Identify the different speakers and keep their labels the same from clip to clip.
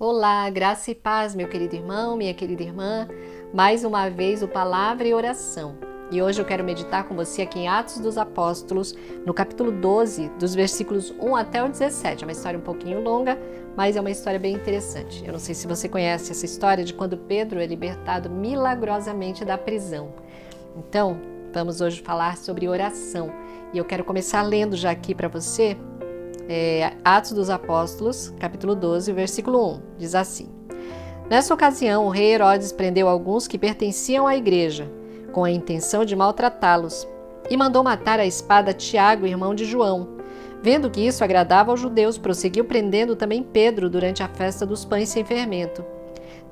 Speaker 1: Olá, graça e paz, meu querido irmão, minha querida irmã. Mais uma vez o Palavra e Oração. E hoje eu quero meditar com você aqui em Atos dos Apóstolos, no capítulo 12, dos versículos 1 até o 17. É uma história um pouquinho longa, mas é uma história bem interessante. Eu não sei se você conhece essa história de quando Pedro é libertado milagrosamente da prisão. Então, vamos hoje falar sobre oração. E eu quero começar lendo já aqui para você Atos dos Apóstolos, capítulo 12, versículo 1, diz assim: Nessa ocasião, o rei Herodes prendeu alguns que pertenciam à igreja, com a intenção de maltratá-los, e mandou matar à espada Tiago, irmão de João. Vendo que isso agradava aos judeus, prosseguiu prendendo também Pedro durante a festa dos pães sem fermento.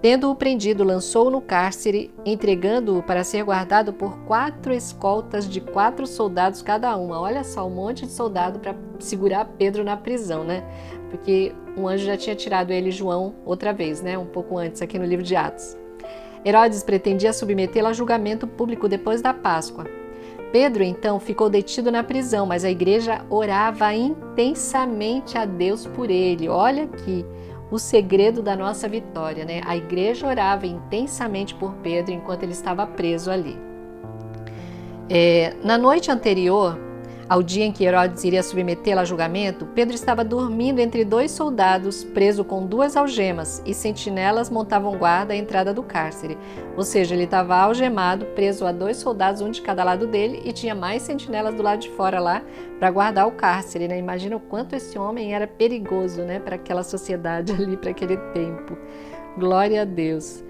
Speaker 1: Tendo-o prendido, lançou-o no cárcere, entregando-o para ser guardado por 4 escoltas de 4 soldados cada uma. Olha só, um monte de soldado para segurar Pedro na prisão, né? Porque um anjo já tinha tirado ele e João outra vez, né? Um pouco antes, aqui no livro de Atos. Herodes pretendia submetê-lo a julgamento público depois da Páscoa. Pedro, então, ficou detido na prisão, mas a igreja orava intensamente a Deus por ele. Olha aqui o segredo da nossa vitória, né? A igreja orava intensamente por Pedro enquanto ele estava preso ali. Na noite anterior ao dia em que Herodes iria submetê-lo a julgamento, Pedro estava dormindo entre 2 soldados, preso com 2 algemas, e sentinelas montavam guarda à entrada do cárcere. Ou seja, ele estava algemado, preso a 2 soldados, um de cada lado dele, e tinha mais sentinelas do lado de fora lá para guardar o cárcere, né? Imagina o quanto esse homem era perigoso, né, para aquela sociedade ali, para aquele tempo. Glória a Deus.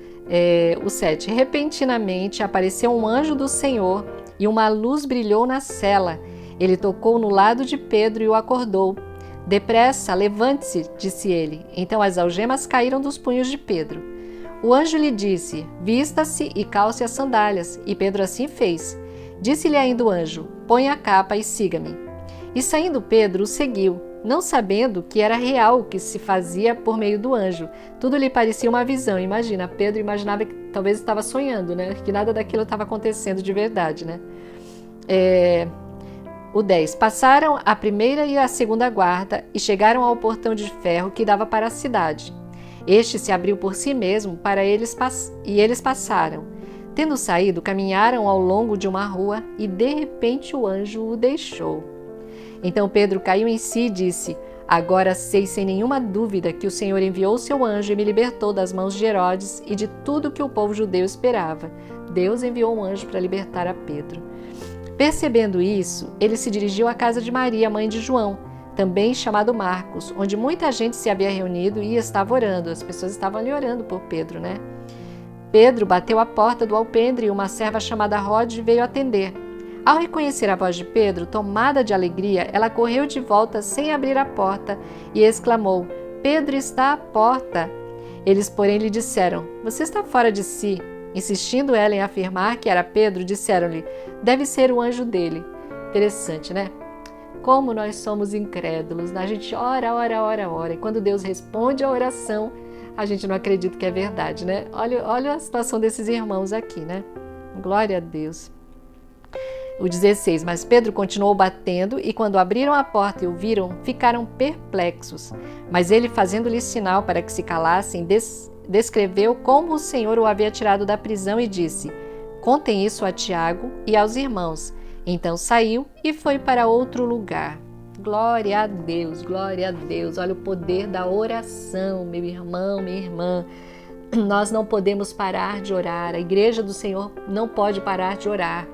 Speaker 1: O 7. Repentinamente apareceu um anjo do Senhor e uma luz brilhou na cela. Ele tocou no lado de Pedro e o acordou. Depressa, levante-se, disse ele. Então as algemas caíram dos punhos de Pedro. O anjo lhe disse: vista-se e calce as sandálias. E Pedro assim fez. Disse-lhe ainda o anjo: põe a capa e siga-me. E saindo Pedro o seguiu, não sabendo que era real o que se fazia por meio do anjo. Tudo lhe parecia uma visão. Imagina, Pedro imaginava que talvez estava sonhando, né? Que nada daquilo estava acontecendo de verdade, né? O 10. Passaram a primeira e a segunda guarda e chegaram ao portão de ferro que dava para a cidade. Este se abriu por si mesmo para eles e eles passaram. Tendo saído, caminharam ao longo de uma rua e de repente o anjo o deixou. Então Pedro caiu em si e disse: agora sei sem nenhuma dúvida que o Senhor enviou seu anjo e me libertou das mãos de Herodes e de tudo que o povo judeu esperava. Deus enviou um anjo para libertar a Pedro. Percebendo isso, ele se dirigiu à casa de Maria, mãe de João, também chamado Marcos, onde muita gente se havia reunido e estava orando. As pessoas estavam ali orando por Pedro, né? Pedro bateu à porta do alpendre e uma serva chamada Rode veio atender. Ao reconhecer a voz de Pedro, tomada de alegria, ela correu de volta sem abrir a porta e exclamou: Pedro está à porta. Eles, porém, lhe disseram: você está fora de si. Insistindo ela em afirmar que era Pedro, disseram-lhe: deve ser o anjo dele. Interessante, né? Como nós somos incrédulos, né? A gente ora, e quando Deus responde a oração, a gente não acredita que é verdade, né? Olha a situação desses irmãos aqui, né? Glória a Deus. O 16. Mas Pedro continuou batendo e quando abriram a porta e o viram, ficaram perplexos. Mas ele, fazendo-lhes sinal para que se calassem, descreveu como o Senhor o havia tirado da prisão e disse: contem isso a Tiago e aos irmãos. Então saiu e foi para outro lugar. Glória a Deus, glória a Deus. Olha o poder da oração, meu irmão, minha irmã. Nós não podemos parar de orar. A igreja do Senhor não pode parar de orar.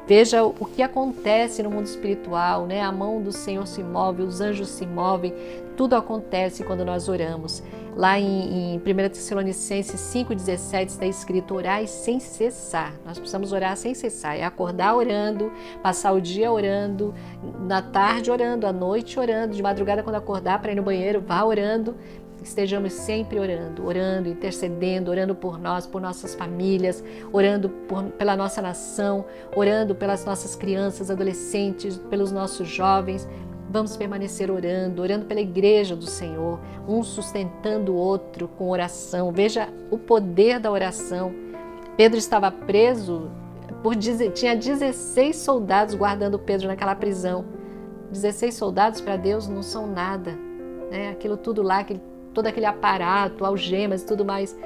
Speaker 1: Veja o que acontece no mundo espiritual, né? A mão do Senhor se move, os anjos se movem, tudo acontece quando nós oramos. Lá em 1 Tessalonicenses 5,17 está escrito: orai sem cessar. Nós precisamos orar sem cessar, é acordar orando, passar o dia orando, na tarde orando, à noite orando, de madrugada quando acordar para ir no banheiro, vá orando. Estejamos sempre orando, intercedendo, orando por nós, por nossas famílias, orando pela nossa nação, orando pelas nossas crianças, adolescentes, pelos nossos jovens. Vamos permanecer orando pela igreja do Senhor, um sustentando o outro com oração. Veja o poder da oração. Pedro estava preso, tinha 16 soldados guardando Pedro naquela prisão. 16 soldados para Deus não são nada, né? Aquilo tudo lá, todo aquele aparato, algemas e tudo mais.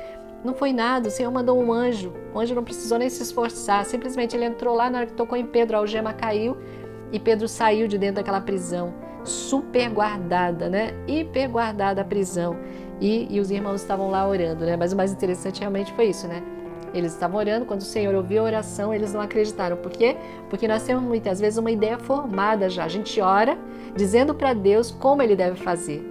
Speaker 1: Não foi nada, o Senhor mandou um anjo. O anjo não precisou nem se esforçar, simplesmente ele entrou lá, na hora que tocou em Pedro, a algema caiu e Pedro saiu de dentro daquela prisão, super guardada, né? Hiper guardada a prisão. E os irmãos estavam lá orando, né? Mas o mais interessante realmente foi isso, né? Eles estavam orando, quando o Senhor ouviu a oração, eles não acreditaram. Por quê? Porque nós temos muitas vezes uma ideia formada já. A gente ora dizendo para Deus como Ele deve fazer.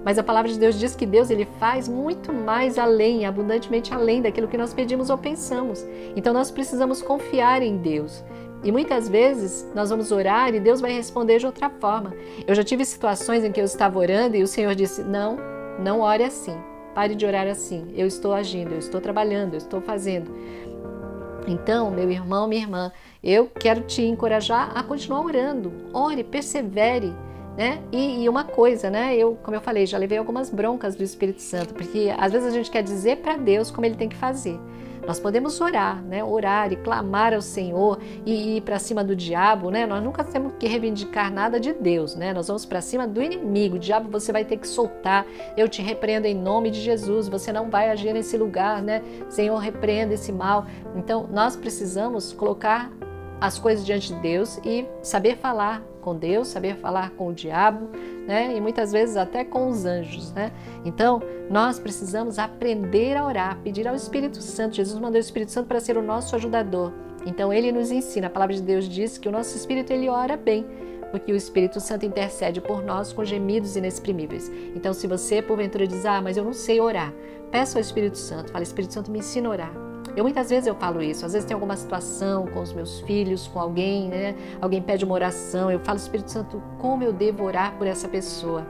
Speaker 1: Mas a palavra de Deus diz que Deus ele faz muito mais além, abundantemente além daquilo que nós pedimos ou pensamos. Então nós precisamos confiar em Deus. E muitas vezes nós vamos orar e Deus vai responder de outra forma. Eu já tive situações em que eu estava orando e o Senhor disse, não ore assim. Pare de orar assim, eu estou agindo, eu estou trabalhando, eu estou fazendo. Então, meu irmão, minha irmã, eu quero te encorajar a continuar orando. Ore, persevere, né? E uma coisa, né? Como eu falei, já levei algumas broncas do Espírito Santo, porque às vezes a gente quer dizer para Deus como Ele tem que fazer. Nós podemos orar, né? Orar e clamar ao Senhor e ir para cima do diabo, né? Nós nunca temos que reivindicar nada de Deus, né? Nós vamos para cima do inimigo. O diabo você vai ter que soltar. Eu te repreendo em nome de Jesus. Você não vai agir nesse lugar, né? Senhor, repreenda esse mal. Então, nós precisamos colocar as coisas diante de Deus e saber falar com Deus, saber falar com o diabo, né? E muitas vezes até com os anjos, né? Então, nós precisamos aprender a orar, pedir ao Espírito Santo. Jesus mandou o Espírito Santo para ser o nosso ajudador. Então, ele nos ensina. A palavra de Deus diz que o nosso espírito, ele ora bem, porque o Espírito Santo intercede por nós com gemidos inexprimíveis. Então, se você, porventura, diz, mas eu não sei orar, peça ao Espírito Santo. Fala, Espírito Santo, me ensina a orar. Muitas vezes eu falo isso, às vezes tem alguma situação com os meus filhos, com alguém, né? Alguém pede uma oração, eu falo, Espírito Santo, como eu devo orar por essa pessoa?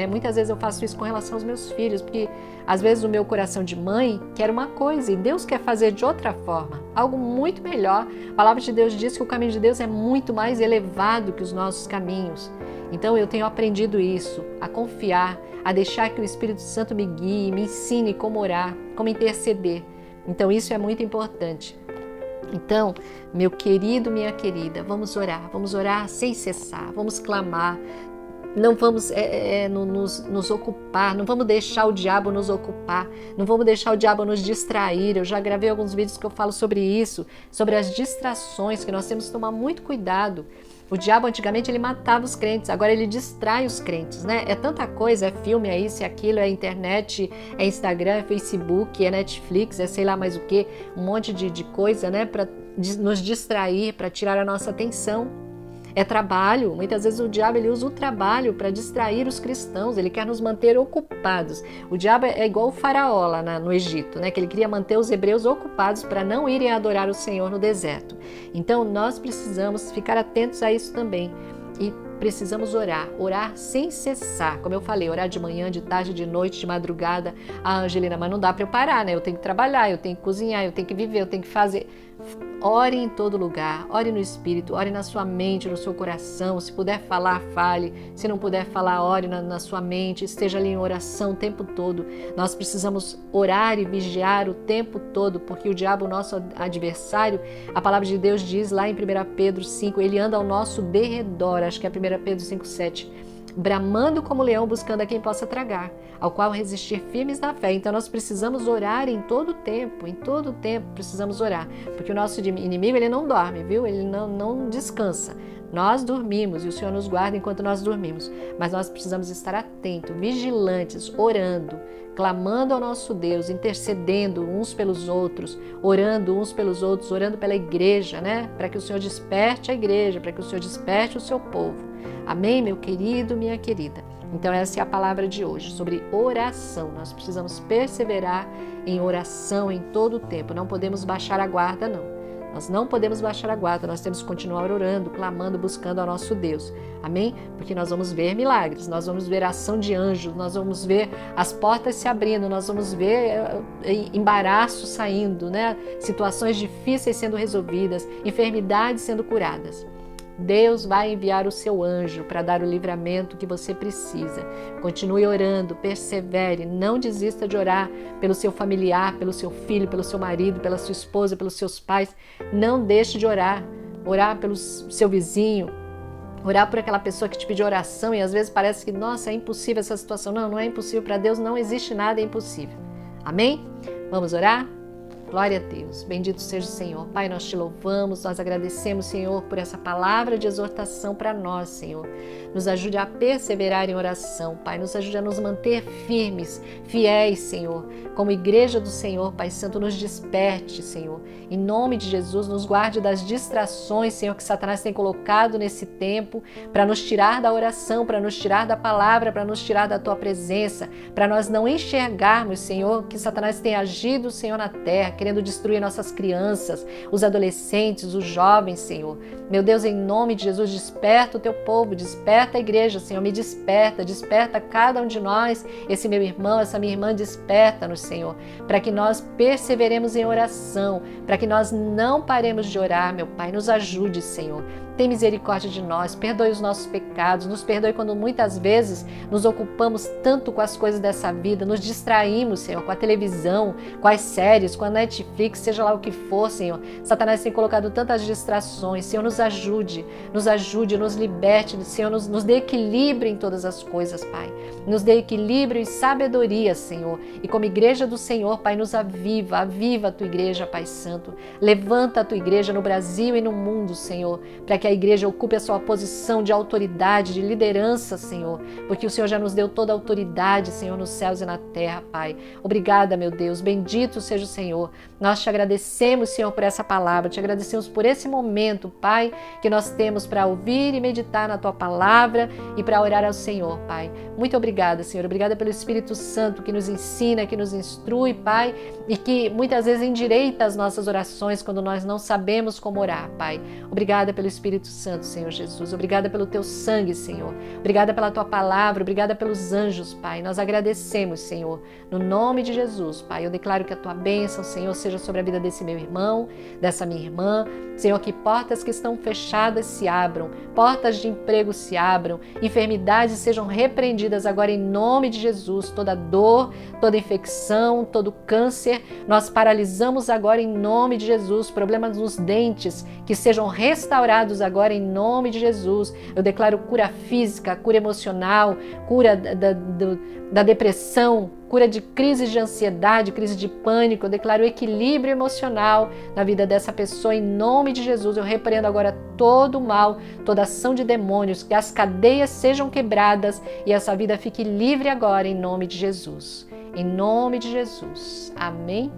Speaker 1: Muitas vezes eu faço isso com relação aos meus filhos, porque às vezes o meu coração de mãe quer uma coisa e Deus quer fazer de outra forma, algo muito melhor. A palavra de Deus diz que o caminho de Deus é muito mais elevado que os nossos caminhos. Então eu tenho aprendido isso, a confiar, a deixar que o Espírito Santo me guie, me ensine como orar, como interceder. Então isso é muito importante. Então, meu querido, minha querida, vamos orar sem cessar, vamos clamar, não vamos nos ocupar, não vamos deixar o diabo nos ocupar, não vamos deixar o diabo nos distrair. Eu já gravei alguns vídeos que eu falo sobre isso, sobre as distrações, que nós temos que tomar muito cuidado. O diabo antigamente ele matava os crentes, agora ele distrai os crentes, né? É tanta coisa, é filme, é isso, é aquilo, é internet, é Instagram, é Facebook, é Netflix, é sei lá mais o que, um monte de coisa, né? Para nos distrair, para tirar a nossa atenção. É trabalho, muitas vezes o diabo ele usa o trabalho para distrair os cristãos, ele quer nos manter ocupados. O diabo é igual o faraó lá no Egito, né? Que ele queria manter os hebreus ocupados para não irem adorar o Senhor no deserto. Então nós precisamos ficar atentos a isso também e precisamos orar sem cessar. Como eu falei, orar de manhã, de tarde, de noite, de madrugada. Angelina, mas não dá para eu parar, né? Eu tenho que trabalhar, eu tenho que cozinhar, eu tenho que viver, eu tenho que fazer. Ore em todo lugar, ore no Espírito, ore na sua mente, no seu coração. Se puder falar, fale. Se não puder falar, ore na sua mente. Esteja ali em oração o tempo todo. Nós precisamos orar e vigiar o tempo todo, porque o diabo, nosso adversário, a palavra de Deus diz lá em 1 Pedro 5, ele anda ao nosso derredor, acho que é 1 Pedro 5,7, bramando como leão, buscando a quem possa tragar, ao qual resistir firmes na fé. Então nós precisamos orar em todo tempo precisamos orar, porque o nosso inimigo ele não dorme, viu? Ele não descansa. Nós dormimos e o Senhor nos guarda enquanto nós dormimos, mas nós precisamos estar atentos, vigilantes, orando, clamando ao nosso Deus, intercedendo uns pelos outros, orando uns pelos outros, orando pela igreja, né? Para que o Senhor desperte a igreja, para que o Senhor desperte o seu povo. Amém, meu querido, minha querida? Então essa é a palavra de hoje, sobre oração. Nós precisamos perseverar em oração em todo o tempo. Não podemos baixar a guarda, não. Nós não podemos baixar a guarda, nós temos que continuar orando, clamando, buscando ao nosso Deus. Amém? Porque nós vamos ver milagres, nós vamos ver a ação de anjos, nós vamos ver as portas se abrindo, nós vamos ver embaraços saindo, né? Situações difíceis sendo resolvidas, enfermidades sendo curadas. Deus vai enviar o seu anjo para dar o livramento que você precisa. Continue orando, persevere, não desista de orar pelo seu familiar, pelo seu filho, pelo seu marido, pela sua esposa, pelos seus pais. Não deixe de orar pelo seu vizinho, Orar por aquela pessoa que te pediu oração e às vezes parece que, nossa, é impossível essa situação. Não, não é impossível. Para Deus não existe nada impossível. Amém? Vamos orar? Glória a Deus, bendito seja o Senhor. Pai, nós te louvamos, nós agradecemos, Senhor, por essa palavra de exortação para nós, Senhor. Nos ajude a perseverar em oração, Pai, nos ajude a nos manter firmes, fiéis, Senhor. Como igreja do Senhor, Pai Santo, nos desperte, Senhor. Em nome de Jesus, nos guarde das distrações, Senhor, que Satanás tem colocado nesse tempo para nos tirar da oração, para nos tirar da palavra, para nos tirar da Tua presença, para nós não enxergarmos, Senhor, que Satanás tem agido, Senhor, na terra, querendo destruir nossas crianças, os adolescentes, os jovens, Senhor. Meu Deus, em nome de Jesus, desperta o Teu povo, desperta a igreja, Senhor, me desperta, desperta cada um de nós, esse meu irmão, essa minha irmã, desperta-nos, Senhor, para que nós perseveremos em oração, para que nós não paremos de orar, meu Pai, nos ajude, Senhor. Tem misericórdia de nós, perdoe os nossos pecados, nos perdoe quando muitas vezes nos ocupamos tanto com as coisas dessa vida, nos distraímos, Senhor, com a televisão, com as séries, com a Netflix, seja lá o que for, Senhor. Satanás tem colocado tantas distrações, Senhor, nos ajude, nos liberte, Senhor, nos dê equilíbrio em todas as coisas, Pai. Nos dê equilíbrio e sabedoria, Senhor. E como igreja do Senhor, Pai, nos aviva a Tua igreja, Pai Santo. Levanta a Tua igreja no Brasil e no mundo, Senhor, para que a igreja ocupe a sua posição de autoridade, de liderança, Senhor, porque o Senhor já nos deu toda a autoridade, Senhor, nos céus e na terra, Pai. Obrigada, meu Deus, bendito seja o Senhor. Nós te agradecemos, Senhor, por essa palavra, te agradecemos por esse momento, Pai, que nós temos para ouvir e meditar na Tua palavra e para orar ao Senhor, Pai. Muito obrigada, Senhor, obrigada pelo Espírito Santo que nos ensina, que nos instrui, Pai, e que muitas vezes endireita as nossas orações quando nós não sabemos como orar, Pai. Obrigada pelo Espírito Santo, Senhor Jesus. Obrigada pelo Teu sangue, Senhor. Obrigada pela Tua palavra, obrigada pelos anjos, Pai. Nós agradecemos, Senhor. No nome de Jesus, Pai, eu declaro que a Tua bênção, Senhor, seja sobre a vida desse meu irmão, dessa minha irmã. Senhor, que portas que estão fechadas se abram, portas de emprego se abram, enfermidades sejam repreendidas agora em nome de Jesus. Toda dor, toda infecção, todo câncer, nós paralisamos agora em nome de Jesus. Problemas nos dentes, que sejam restaurados agora em nome de Jesus. Eu declaro cura física, cura emocional, cura da depressão, cura de crises de ansiedade, crise de pânico. Eu declaro equilíbrio emocional na vida dessa pessoa em nome de Jesus. Eu repreendo agora todo o mal, toda ação de demônios, que as cadeias sejam quebradas e essa vida fique livre agora em nome de Jesus. Em nome de Jesus. Amém?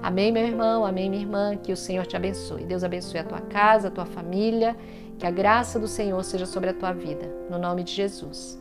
Speaker 1: Amém, meu irmão, amém, minha irmã, que o Senhor te abençoe. Deus abençoe a tua casa, a tua família, que a graça do Senhor seja sobre a tua vida, no nome de Jesus.